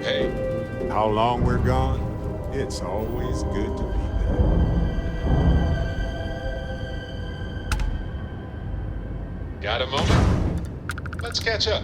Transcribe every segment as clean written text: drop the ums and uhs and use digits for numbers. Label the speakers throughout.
Speaker 1: Hey, how long we're gone, it's always good to be back.
Speaker 2: Got a moment? Let's catch up.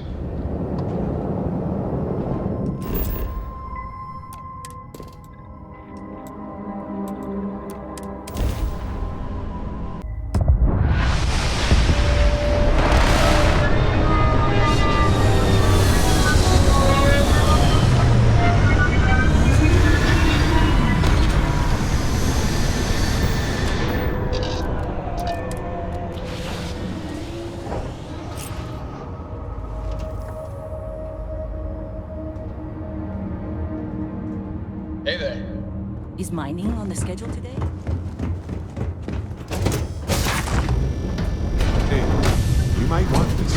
Speaker 2: Hey there.
Speaker 3: Is mining on the schedule today?
Speaker 1: Hey, you might want this.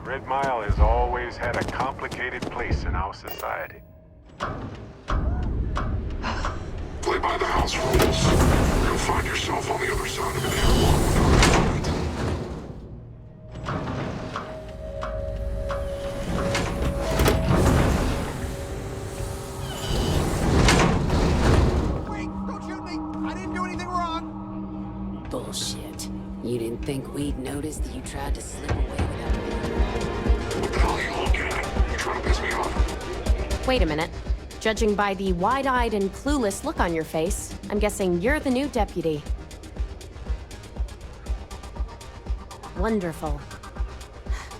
Speaker 1: Red Mile has always had a complicated place in our society.
Speaker 4: Play by the house rules. You'll find yourself on the other side of an airlock without a fight.
Speaker 5: Wait! Don't shoot me! I didn't do anything wrong!
Speaker 6: Bullshit. You didn't think we'd notice that you tried to slip away without me?
Speaker 4: What the hell are you looking at? You trying to piss me off?
Speaker 7: Wait a minute. Judging by the wide-eyed and clueless look on your face, I'm guessing you're the new deputy. Wonderful.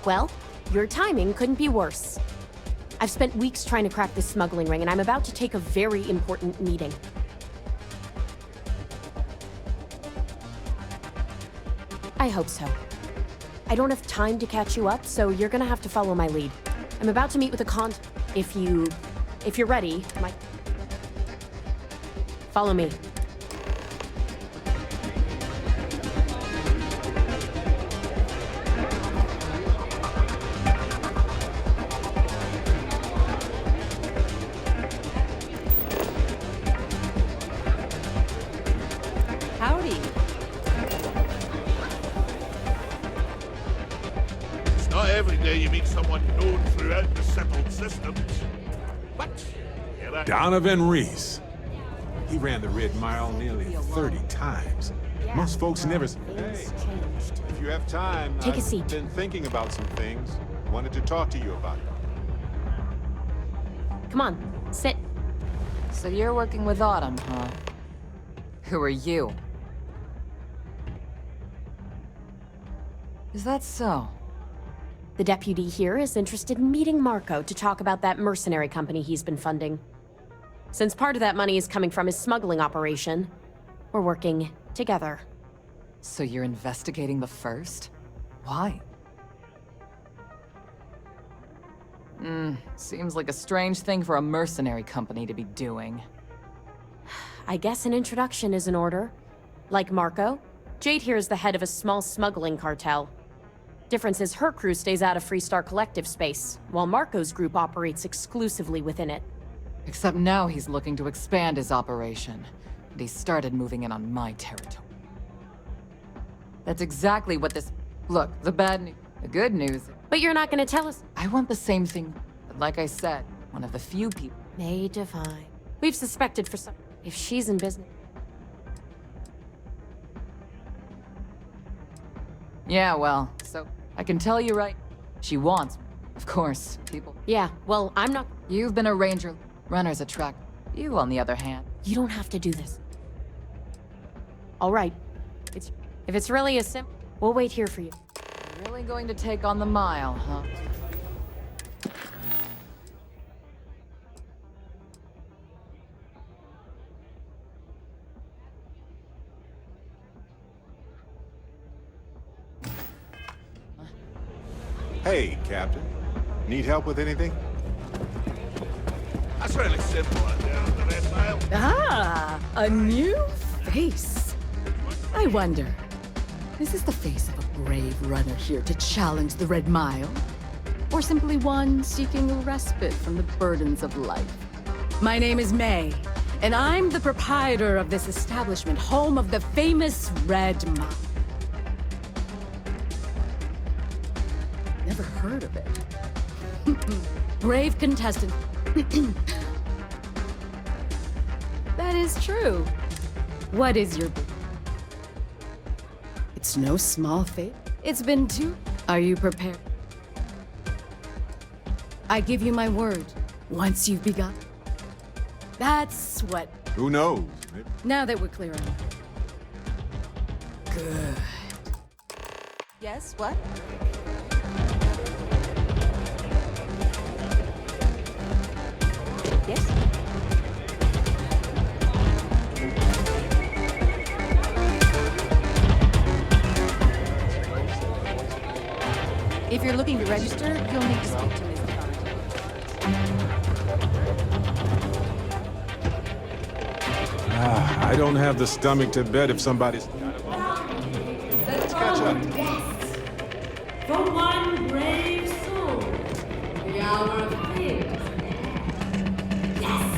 Speaker 7: Well, your timing couldn't be worse. I've spent weeks trying to crack this smuggling ring, and I'm about to take a very important meeting. I hope so. I don't have time to catch you up, so you're gonna have to follow my lead. I'm about to meet with a If you're ready, follow me.
Speaker 3: Howdy.
Speaker 8: It's not every day you meet someone known throughout the settled systems. But here I am.
Speaker 1: Donovan Reese. He ran the Red Mile nearly 30 times. Most folks never... Hey, if you have time,
Speaker 7: Take a seat.
Speaker 1: I've been thinking about some things. Wanted to talk to you about it.
Speaker 7: Come on, sit.
Speaker 9: So you're working with Autumn, huh? Who are you? Is that so?
Speaker 7: The deputy here is interested in meeting Marco to talk about that mercenary company he's been funding. Since part of that money is coming from his smuggling operation, we're working together.
Speaker 9: So you're investigating the first? Why? Seems like a strange thing for a mercenary company to be doing.
Speaker 7: I guess an introduction is in order. Like Marco, Jade here is the head of a small smuggling cartel. Difference is her crew stays out of Freestar Collective space, while Marco's group operates exclusively within it.
Speaker 9: Except now he's looking to expand his operation, and he started moving in on my territory. That's exactly what this... Look, the bad news... The good news...
Speaker 7: But you're not gonna tell us...
Speaker 9: I want the same thing, but like I said, one of the few people...
Speaker 7: Mei Devine. We've suspected for some... If she's in business...
Speaker 9: Yeah, well, so... I can tell you right... She wants... Of course, people...
Speaker 7: Yeah, well, I'm not...
Speaker 9: You've been a ranger. Runners attract... You, on the other hand...
Speaker 7: You don't have to do this. All right. If it's really as simple, we'll wait here for you.
Speaker 9: Really going to take on the mile, huh?
Speaker 1: Hey, Captain. Need help with anything?
Speaker 8: That's really simple out there on the Red Mile.
Speaker 9: Ah, a new face. I wonder, is this the face of a brave runner here to challenge the Red Mile? Or simply one seeking a respite from the burdens of life? My name is May, and I'm the proprietor of this establishment, home of the famous Red Mile. Never heard of it. Brave contestant. That is true. What is your... It's no small fate. It's been two... Are you prepared? I give you my word. Once you've begun. That's what...
Speaker 1: Who knows? Maybe.
Speaker 9: Now that we're clear on that. Good.
Speaker 3: Yes, what? Yes? If you're looking to register, you'll need to speak to Ms. Devine.
Speaker 1: I don't have the stomach to bet if somebody's...
Speaker 2: Let's catch up.
Speaker 10: For one brave soul, the hour of fear. Yes!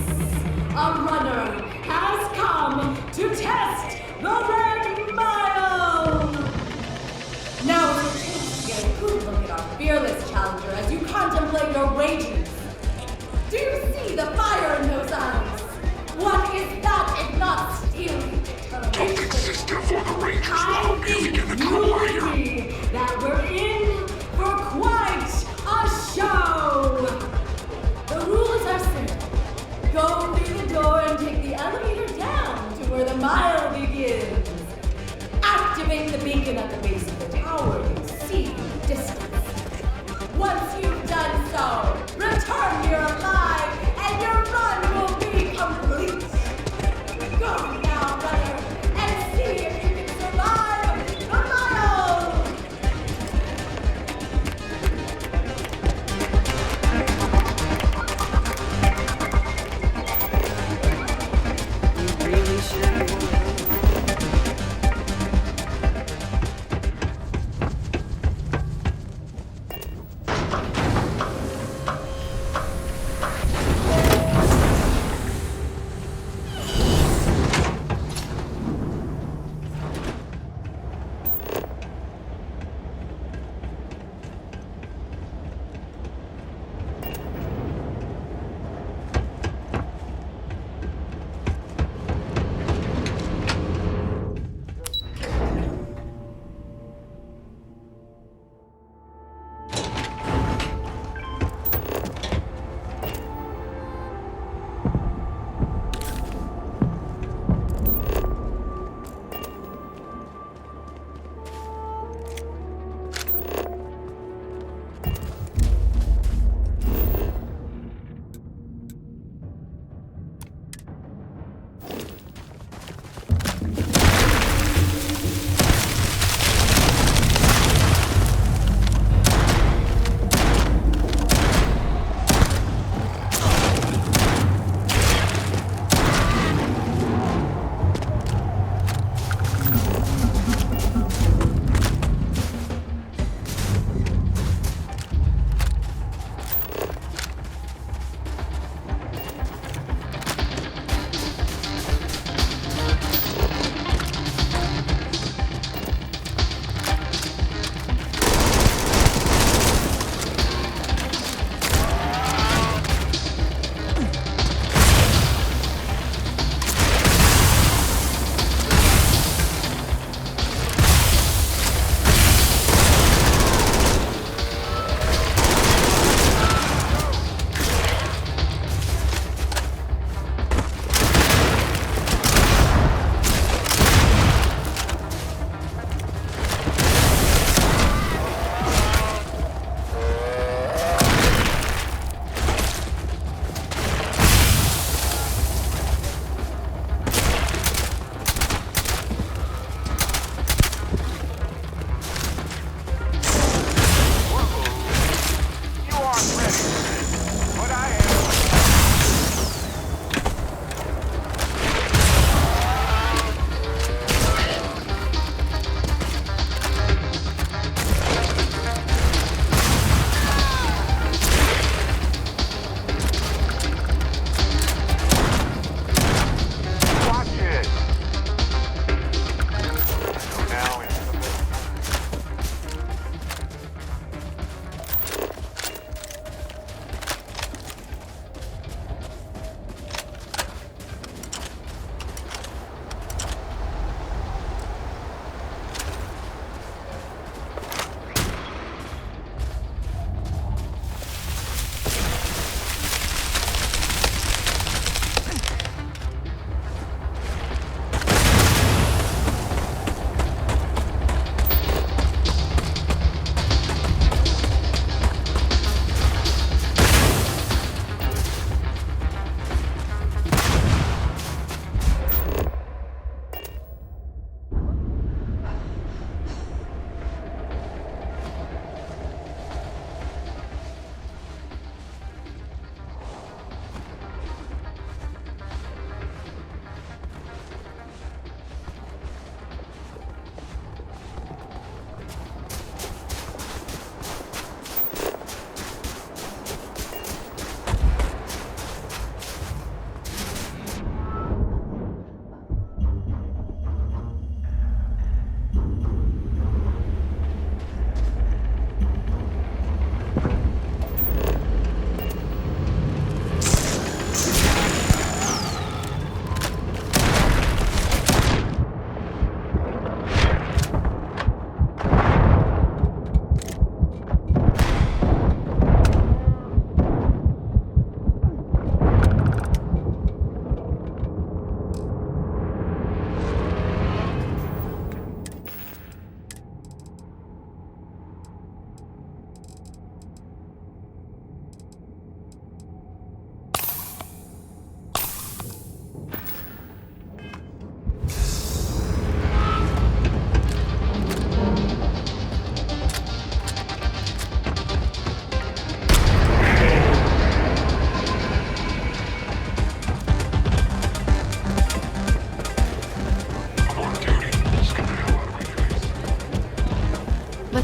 Speaker 10: A runner has come to test the Red Mile! Now is your chance to get a good look at our fearless challenger as you contemplate your wages. Do you see the fire in those eyes? What is that if not stealing
Speaker 4: Don't think
Speaker 10: determination?
Speaker 4: system for the Rangers will
Speaker 10: I
Speaker 4: help you
Speaker 10: think
Speaker 4: begin the
Speaker 10: you
Speaker 4: trouble
Speaker 10: will
Speaker 4: here.
Speaker 10: see that we're in for quite a show! The rules are simple. Go through the door and take the elevator down to where the mile begins. Activate the beacon at the base of the tower you see in the distance. Once you've done so, return here alive and your run will be complete. Go now, runner, and see if you can survive the mile!
Speaker 6: You really should have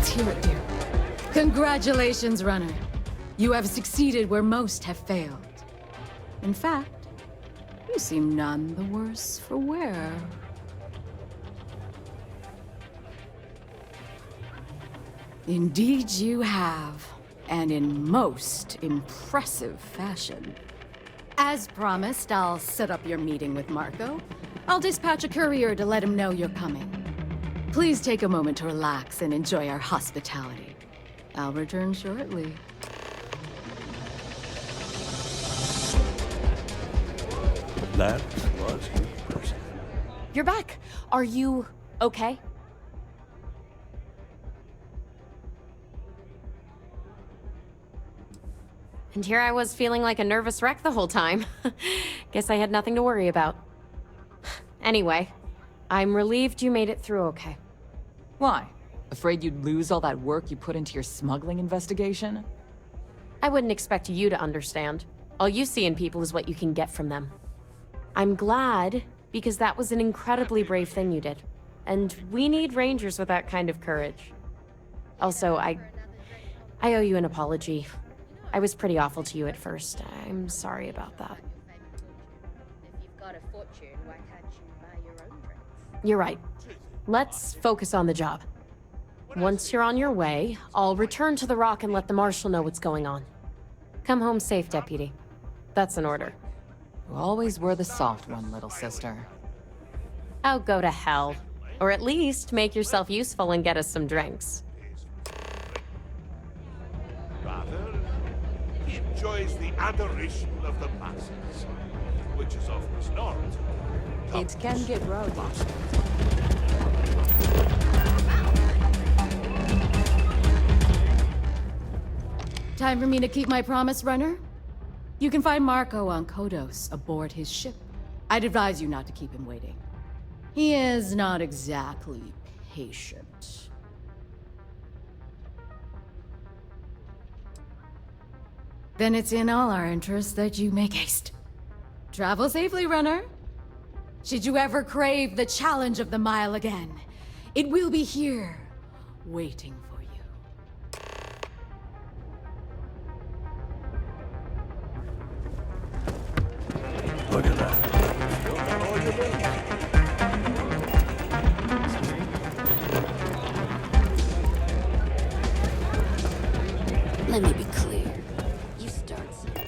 Speaker 9: Let's hear it, dear. Congratulations, runner. You have succeeded where most have failed. In fact, you seem none the worse for wear. Indeed you have, and in most impressive fashion. As promised, I'll set up your meeting with Marco. I'll dispatch a courier to let him know you're coming. Please take a moment to relax and enjoy our hospitality. I'll return shortly.
Speaker 11: That was impressive.
Speaker 7: You're back. Are you okay? And here I was feeling like a nervous wreck the whole time. Guess I had nothing to worry about. Anyway, I'm relieved you made it through okay.
Speaker 12: Why? Afraid you'd lose all that work you put into your smuggling investigation?
Speaker 7: I wouldn't expect you to understand. All you see in people is what you can get from them. I'm glad, because that was an incredibly brave thing you did. And we need rangers with that kind of courage. Also, I owe you an apology. I was pretty awful to you at first. I'm sorry about that.
Speaker 6: If you've got a fortune, why can't you buy your own drinks?
Speaker 7: You're right. Let's focus on the job. Once you're on your way, I'll return to the Rock and let the Marshal know what's going on. Come home safe, Deputy. That's an order.
Speaker 12: You always were the soft one, little sister.
Speaker 7: Oh, go to hell. Or at least make yourself useful and get us some drinks.
Speaker 8: Rather, he enjoys the adoration of the masses, which is often not.
Speaker 12: It can get rowdy.
Speaker 9: Time for me to keep my promise, runner? You can find Marco on Codos aboard his ship. I'd advise you not to keep him waiting. He is not exactly patient. Then it's in all our interests that you make haste. Travel safely, runner. Should you ever crave the challenge of the mile again, it will be here, waiting for you.
Speaker 11: Look at that.
Speaker 6: Let me be clear. You start something.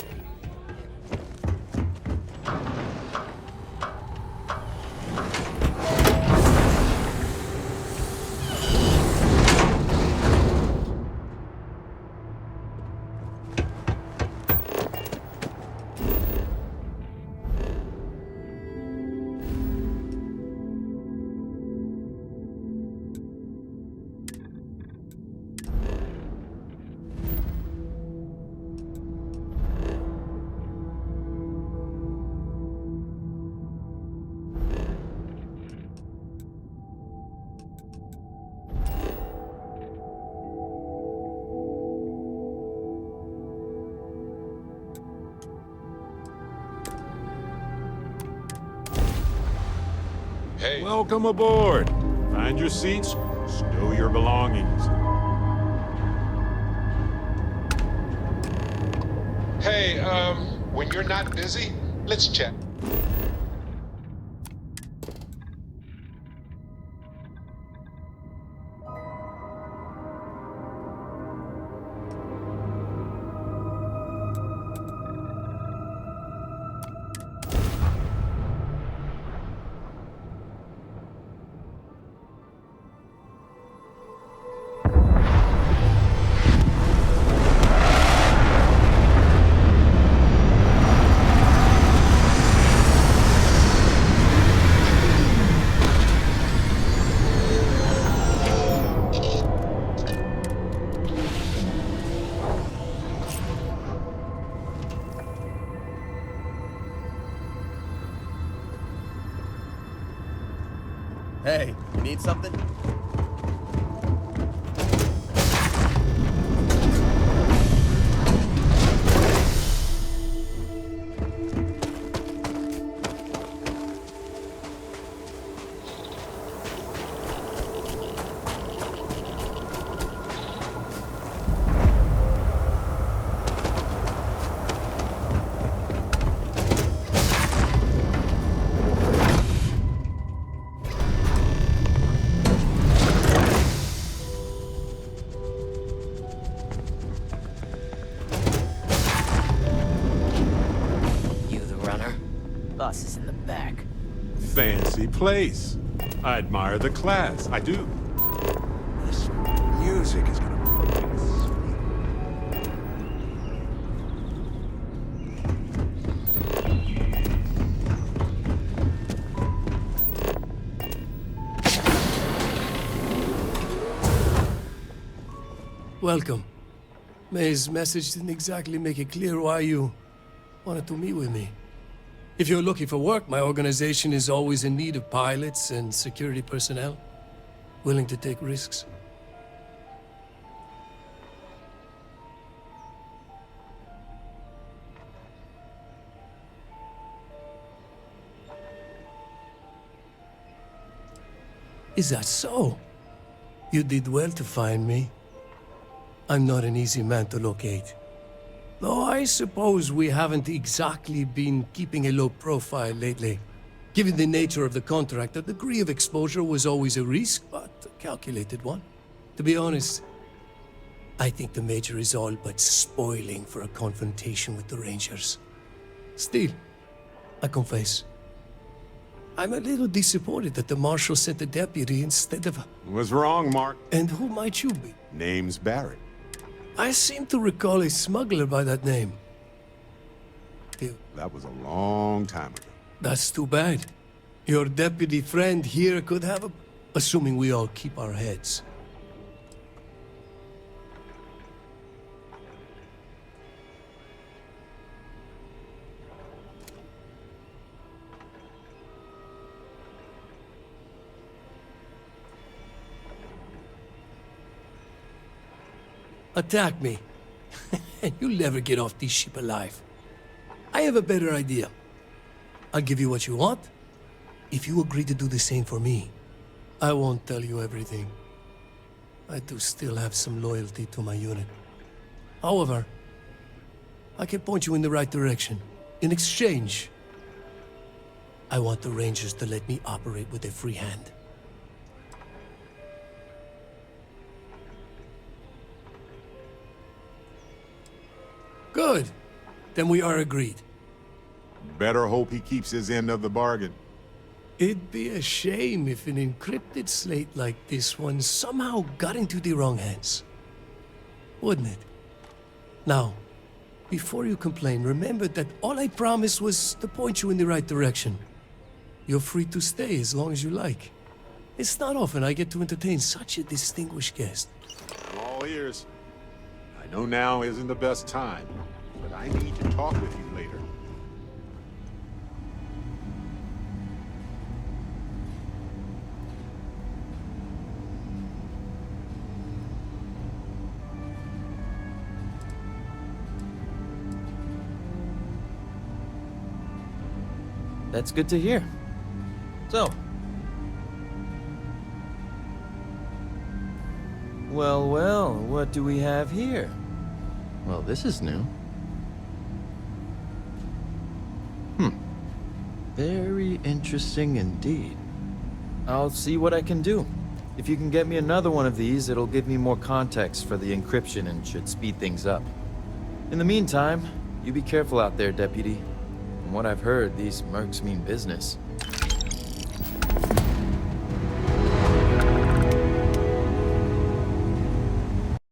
Speaker 1: Hey. Welcome aboard. Find your seats, stow your belongings.
Speaker 13: Hey, when you're not busy, let's chat.
Speaker 14: Hey, you need something?
Speaker 15: Boss is in the back.
Speaker 1: Fancy place. I admire the class. I do. This music is gonna fucking sweet.
Speaker 16: Welcome. May's message didn't exactly make it clear why you wanted to meet with me. If you're looking for work, my organization is always in need of pilots and security personnel, willing to take risks. Is that so? You did well to find me. I'm not an easy man to locate. Though I suppose we haven't exactly been keeping a low profile lately. Given the nature of the contract, a degree of exposure was always a risk, but a calculated one. To be honest, I think the Major is all but spoiling for a confrontation with the Rangers. Still, I confess, I'm a little disappointed that the Marshal sent a deputy instead of...
Speaker 1: What's wrong, Mark?
Speaker 16: And who might you be?
Speaker 1: Name's Barrett.
Speaker 16: I seem to recall a smuggler by that name.
Speaker 1: That was a long time ago.
Speaker 16: That's too bad. Your deputy friend here could have a... Assuming we all keep our heads. Attack me, and you'll never get off this ship alive. I have a better idea. I'll give you what you want, if you agree to do the same for me. I won't tell you everything. I do still have some loyalty to my unit. However, I can point you in the right direction. In exchange, I want the Rangers to let me operate with a free hand. Good. Then we are agreed.
Speaker 1: Better hope he keeps his end of the bargain.
Speaker 16: It'd be a shame if an encrypted slate like this one somehow got into the wrong hands. Wouldn't it? Now, before you complain, remember that all I promised was to point you in the right direction. You're free to stay as long as you like. It's not often I get to entertain such a distinguished guest.
Speaker 1: I'm all ears. I know now isn't the best time, but I need to talk with you later.
Speaker 17: That's good to hear. So. Well, well, what do we have here? Well, this is new. Very interesting indeed. I'll see what I can do. If you can get me another one of these, it'll give me more context for the encryption and should speed things up. In the meantime, you be careful out there, Deputy. From what I've heard, these mercs mean business.